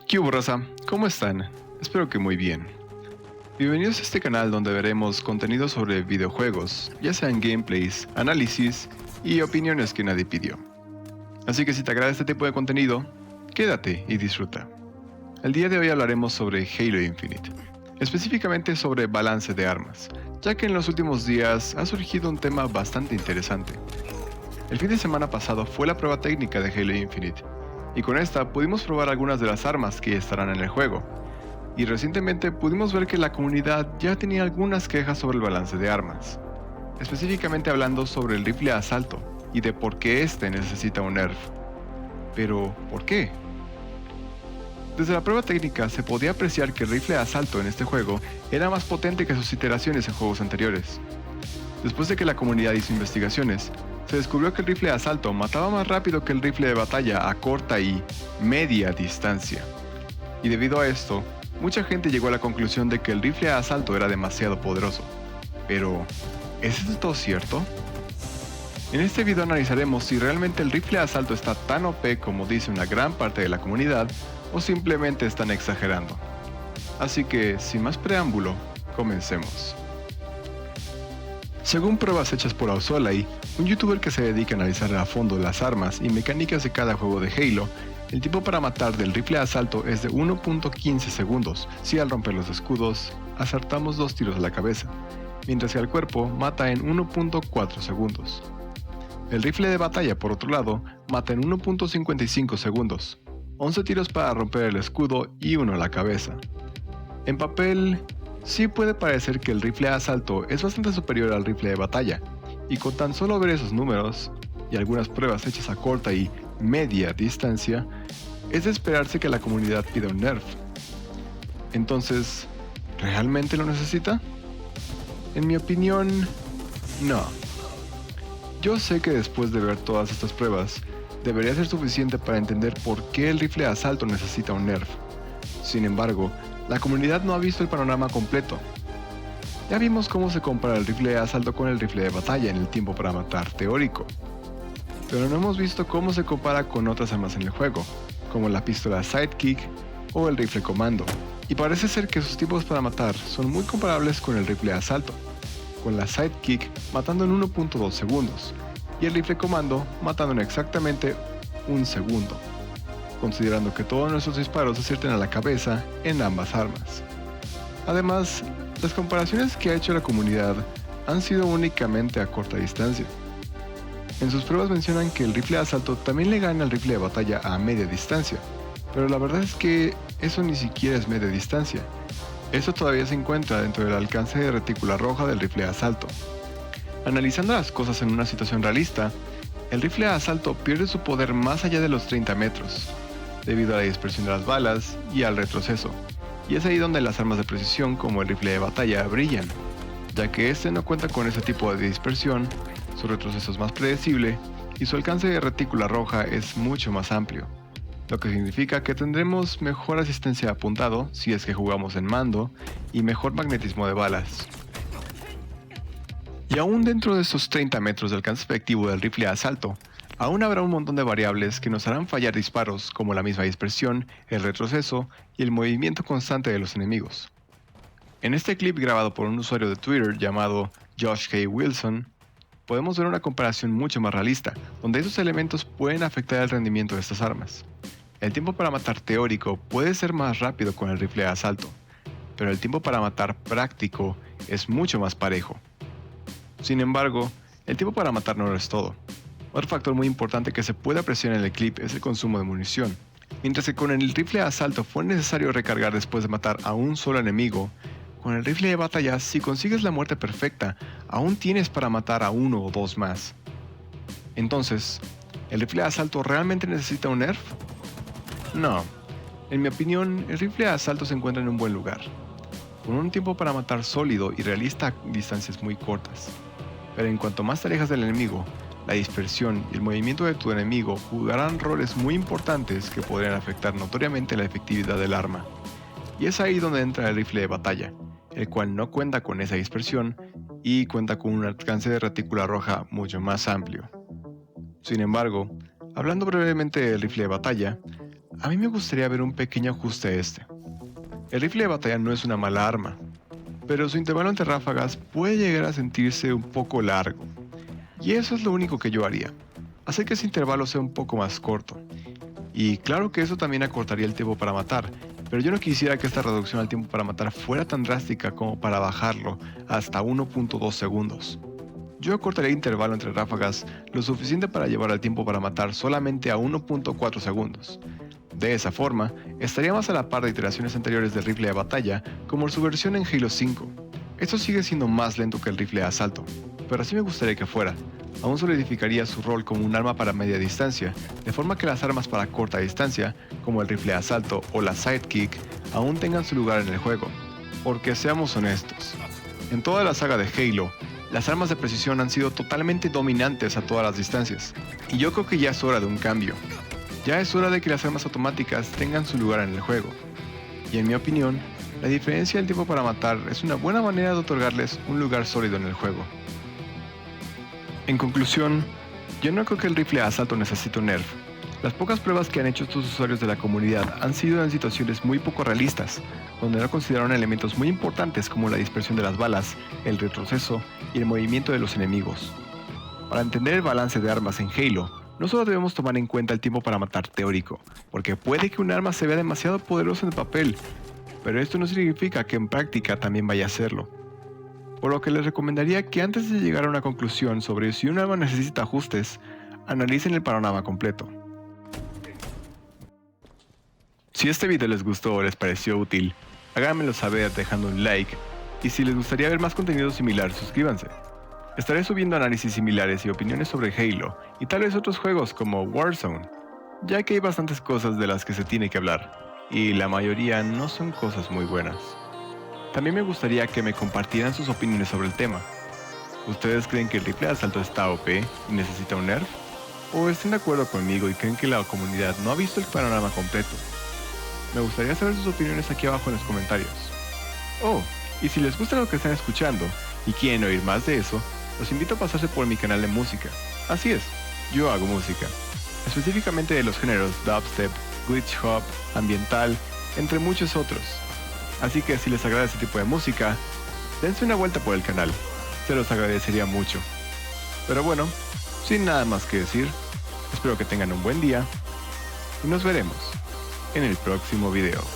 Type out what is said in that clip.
¿Qué hubo, raza? ¿Cómo están? Espero que muy bien. Bienvenidos a este canal donde veremos contenido sobre videojuegos, ya sean gameplays, análisis y opiniones que nadie pidió. Así que si te agrada este tipo de contenido, quédate y disfruta. El día de hoy hablaremos sobre Halo Infinite, específicamente sobre balance de armas, ya que en los últimos días ha surgido un tema bastante interesante. El fin de semana pasado fue la prueba técnica de Halo Infinite, y con esta pudimos probar algunas de las armas que estarán en el juego. Y recientemente pudimos ver que la comunidad ya tenía algunas quejas sobre el balance de armas, específicamente hablando sobre el rifle de asalto y de por qué este necesita un nerf. Pero, ¿por qué? Desde la prueba técnica se podía apreciar que el rifle de asalto en este juego era más potente que sus iteraciones en juegos anteriores. Después de que la comunidad hizo investigaciones, se descubrió que el rifle de asalto mataba más rápido que el rifle de batalla a corta y media distancia. Y debido a esto, mucha gente llegó a la conclusión de que el rifle de asalto era demasiado poderoso. Pero, ¿es esto cierto? En este video analizaremos si realmente el rifle de asalto está tan OP como dice una gran parte de la comunidad, o simplemente están exagerando. Así que, sin más preámbulo, comencemos. Según pruebas hechas por Ausolai, un youtuber que se dedica a analizar a fondo las armas y mecánicas de cada juego de Halo, el tiempo para matar del rifle de asalto es de 1.15 segundos si al romper los escudos acertamos 2 tiros a la cabeza, mientras que al cuerpo mata en 1.4 segundos. El rifle de batalla, por otro lado, mata en 1.55 segundos, 11 tiros para romper el escudo y 1 a la cabeza. En papel, sí puede parecer que el rifle de asalto es bastante superior al rifle de batalla, y con tan solo ver esos números, y algunas pruebas hechas a corta y media distancia, es de esperarse que la comunidad pida un nerf. Entonces, ¿realmente lo necesita? En mi opinión, no. Yo sé que después de ver todas estas pruebas, debería ser suficiente para entender por qué el rifle de asalto necesita un nerf. Sin embargo, la comunidad no ha visto el panorama completo. Ya vimos cómo se compara el rifle de asalto con el rifle de batalla en el tiempo para matar teórico, pero no hemos visto cómo se compara con otras armas en el juego, como la pistola Sidekick o el rifle comando, y parece ser que sus tiempos para matar son muy comparables con el rifle de asalto, con la Sidekick matando en 1.2 segundos, y el rifle comando matando en exactamente 1 segundo, considerando que todos nuestros disparos acierten a la cabeza en ambas armas. Además, las comparaciones que ha hecho la comunidad han sido únicamente a corta distancia. En sus pruebas mencionan que el rifle de asalto también le gana al rifle de batalla a media distancia, pero la verdad es que eso ni siquiera es media distancia. Esto todavía se encuentra dentro del alcance de retícula roja del rifle de asalto. Analizando las cosas en una situación realista, el rifle de asalto pierde su poder más allá de los 30 metros, debido a la dispersión de las balas y al retroceso, y es ahí donde las armas de precisión como el rifle de batalla brillan, ya que este no cuenta con ese tipo de dispersión, su retroceso es más predecible y su alcance de retícula roja es mucho más amplio, lo que significa que tendremos mejor asistencia de apuntado si es que jugamos en mando y mejor magnetismo de balas. Y aún dentro de estos 30 metros de alcance efectivo del rifle de asalto, aún habrá un montón de variables que nos harán fallar disparos como la misma dispersión, el retroceso y el movimiento constante de los enemigos. En este clip grabado por un usuario de Twitter llamado Josh K. Wilson, podemos ver una comparación mucho más realista, donde esos elementos pueden afectar el rendimiento de estas armas. El tiempo para matar teórico puede ser más rápido con el rifle de asalto, pero el tiempo para matar práctico es mucho más parejo. Sin embargo, el tiempo para matar no lo es todo. Otro factor muy importante que se puede apreciar en el clip es el consumo de munición. Mientras que con el rifle de asalto fue necesario recargar después de matar a un solo enemigo, con el rifle de batalla, si consigues la muerte perfecta, aún tienes para matar a 1 o 2 más. Entonces, ¿el rifle de asalto realmente necesita un nerf? No. En mi opinión, el rifle de asalto se encuentra en un buen lugar, con un tiempo para matar sólido y realista a distancias muy cortas. Pero en cuanto más te alejas del enemigo, la dispersión y el movimiento de tu enemigo jugarán roles muy importantes que podrían afectar notoriamente la efectividad del arma. Y es ahí donde entra el rifle de batalla, el cual no cuenta con esa dispersión y cuenta con un alcance de retícula roja mucho más amplio. Sin embargo, hablando brevemente del rifle de batalla, A mí me gustaría ver un pequeño ajuste a este. El rifle de batalla no es una mala arma, pero su intervalo entre ráfagas puede llegar a sentirse un poco largo. Y eso es lo único que yo haría, hacer que ese intervalo sea un poco más corto. Y claro que eso también acortaría el tiempo para matar, pero yo no quisiera que esta reducción al tiempo para matar fuera tan drástica como para bajarlo hasta 1.2 segundos. Yo acortaría el intervalo entre ráfagas lo suficiente para llevar el tiempo para matar solamente a 1.4 segundos. De esa forma, estaría más a la par de iteraciones anteriores del rifle de batalla como su versión en Halo 5. Esto sigue siendo más lento que el rifle de asalto, pero así me gustaría que fuera. Aún solidificaría su rol como un arma para media distancia, de forma que las armas para corta distancia, como el rifle de asalto o la sidekick, aún tengan su lugar en el juego. Porque seamos honestos, en toda la saga de Halo, las armas de precisión han sido totalmente dominantes a todas las distancias, y yo creo que ya es hora de un cambio. Ya es hora de que las armas automáticas tengan su lugar en el juego. Y en mi opinión, la diferencia del tiempo para matar es una buena manera de otorgarles un lugar sólido en el juego. En conclusión, yo no creo que el rifle de asalto necesite un nerf. Las pocas pruebas que han hecho estos usuarios de la comunidad han sido en situaciones muy poco realistas, donde no consideraron elementos muy importantes como la dispersión de las balas, el retroceso y el movimiento de los enemigos. Para entender el balance de armas en Halo, no solo debemos tomar en cuenta el tiempo para matar teórico, porque puede que un arma se vea demasiado poderosa en el papel, pero esto no significa que en práctica también vaya a serlo. Por lo que les recomendaría que antes de llegar a una conclusión sobre si un arma necesita ajustes, analicen el panorama completo. Si este video les gustó o les pareció útil, háganmelo saber dejando un like, y si les gustaría ver más contenido similar, suscríbanse. Estaré subiendo análisis similares y opiniones sobre Halo y tal vez otros juegos como Warzone, ya que hay bastantes cosas de las que se tiene que hablar, y la mayoría no son cosas muy buenas. También me gustaría que me compartieran sus opiniones sobre el tema. ¿Ustedes creen que el rifle de asalto está OP y necesita un nerf? ¿O están de acuerdo conmigo y creen que la comunidad no ha visto el panorama completo? Me gustaría saber sus opiniones aquí abajo en los comentarios. Oh, y si les gusta lo que están escuchando y quieren oír más de eso, los invito a pasarse por mi canal de música. Así es, yo hago música, específicamente de los géneros dubstep, glitch hop, ambiental, entre muchos otros. Así que si les agrada este tipo de música, dense una vuelta por el canal, se los agradecería mucho. Pero bueno, sin nada más que decir, espero que tengan un buen día y nos veremos en el próximo video.